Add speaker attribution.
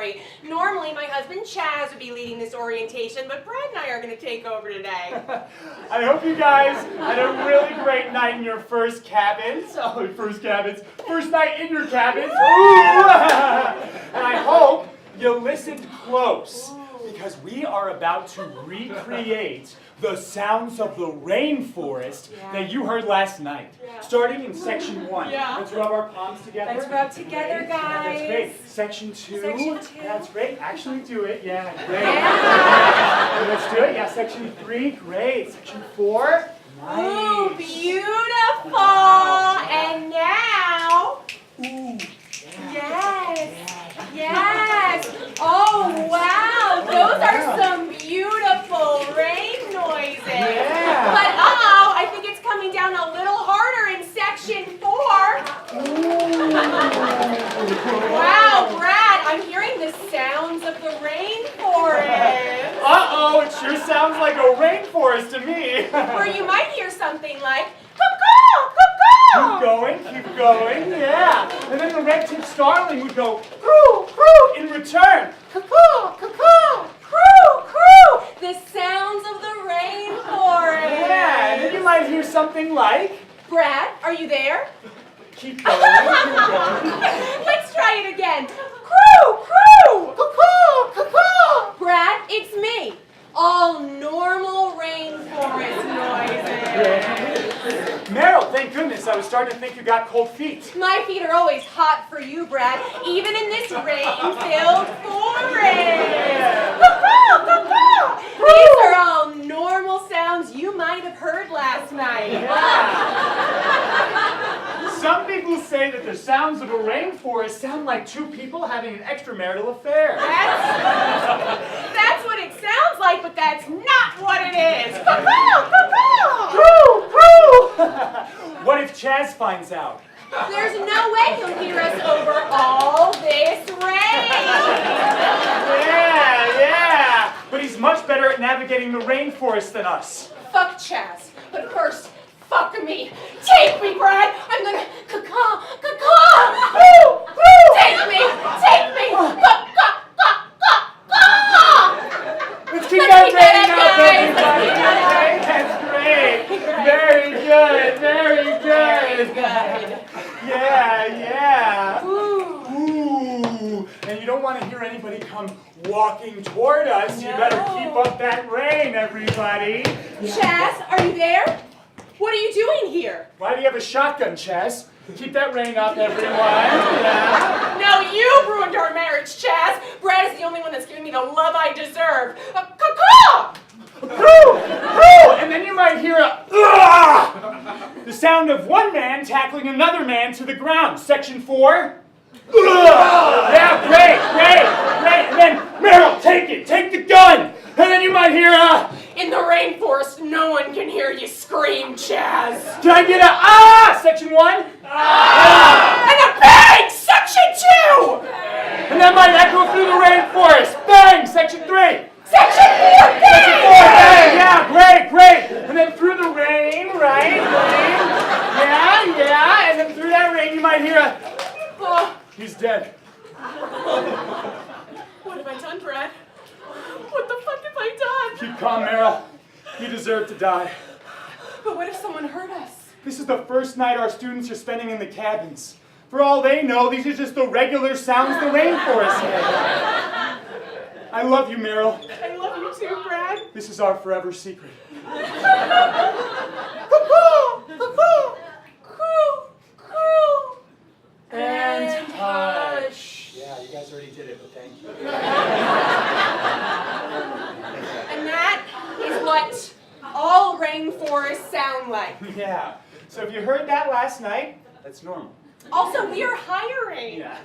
Speaker 1: story. Normally, my husband Chaz would be leading this orientation, but Brad and I are going to take over today.
Speaker 2: I hope you guys had a really great night in your first cabins. Oh, first night in your cabins. Ooh. And I hope you listened close, because we are about to recreate the sounds of the rainforest that you heard last night. Starting in section 1. Let's rub our palms together.
Speaker 1: Let's rub together, guys.
Speaker 2: That's great. Section 2. That's great. Actually do it. Yeah, great. Let's do it. Yeah, section 3. Great. Section 4. Nice.
Speaker 1: Ooh, beautiful. And now...
Speaker 2: Ooh.
Speaker 1: Yes. Oh, wow. Those are some beautiful rain noises.
Speaker 2: Yeah.
Speaker 1: But, uh-oh, I think it's coming down a little harder in section 4. Wow, Brad, I'm hearing the sounds of the rainforest.
Speaker 2: Uh-oh, it sure sounds like a rainforest to me.
Speaker 1: Or you might hear something like,
Speaker 2: Keep going, yeah. And then the red-tipped starling would go, croo, croo, in return. Caw, caw,
Speaker 1: croo, croo, the sounds of the rainforest.
Speaker 2: Yeah, and then you might hear something like,
Speaker 1: Brad, are you there?
Speaker 2: Keep going, keep going.
Speaker 1: Let's try it again. Croo, croo, caw, caw. Brad, it's me. All normal rainforest noises.
Speaker 2: Meryl, thank goodness. I was starting to think you got cold feet.
Speaker 1: My feet are always hot for you, Brad, even in this rain-filled forest. Caw-caw. These are all normal sounds you might have heard last night.
Speaker 2: Some people say that the sounds of a rainforest sound like two people having an extramarital affair.
Speaker 1: That's what it sounds like, but that's not what it is.
Speaker 2: Croo, croo. What if Chaz finds out?
Speaker 1: There's no way he'll hear us over all this rain.
Speaker 2: Yeah. But he's much better at navigating the rainforest than us.
Speaker 1: Fuck Chaz. But first, fuck me. Take me, Brad. I'm gonna caw. Take me.
Speaker 2: Let's keep that rain up, everybody. That's great. Very good. Yeah. Ooh. And you don't want to hear anybody come walking toward us. You better keep up that rain, everybody.
Speaker 1: Chaz, are you there? What are you doing here?
Speaker 2: Why do you have a shotgun, Chaz? Keep that rain up, everyone. Yeah.
Speaker 1: No, you ruined our marriage, Chaz. Brad is the only one that's giving me the love I deserve. Caw!
Speaker 2: Croo! And then you might hear the sound of one man tackling another man to the ground. Section 4. Yeah, great. And then, Meryl, take the gun. And then you might hear
Speaker 1: In the rainforest, no one can hear you scream, Chaz.
Speaker 2: Can I get Section 1?
Speaker 1: And a bang! Section 2!
Speaker 2: And that might echo through the rainforest. Bang! Section 3.
Speaker 1: Section 4!
Speaker 2: Section 4, bang! Yeah, great. And then through the rain, right? Yeah. And then through that rain, you might hear he's dead.
Speaker 1: What have I done, Brad? What the fuck have I done?
Speaker 2: Keep calm, Meryl. You deserve to die.
Speaker 1: But what if someone hurt us?
Speaker 2: This is the first night our students are spending in the cabins. For all they know, these are just the regular sounds the rainforest makes. I love you, Meryl.
Speaker 1: I love you too, Brad.
Speaker 2: This is our forever secret. And hush. Yeah, you guys already did it, but thank you.
Speaker 1: And that is what all rainforests sound like.
Speaker 2: Yeah. So if you heard that last night, that's normal.
Speaker 1: Also, we are hiring.
Speaker 2: Yeah.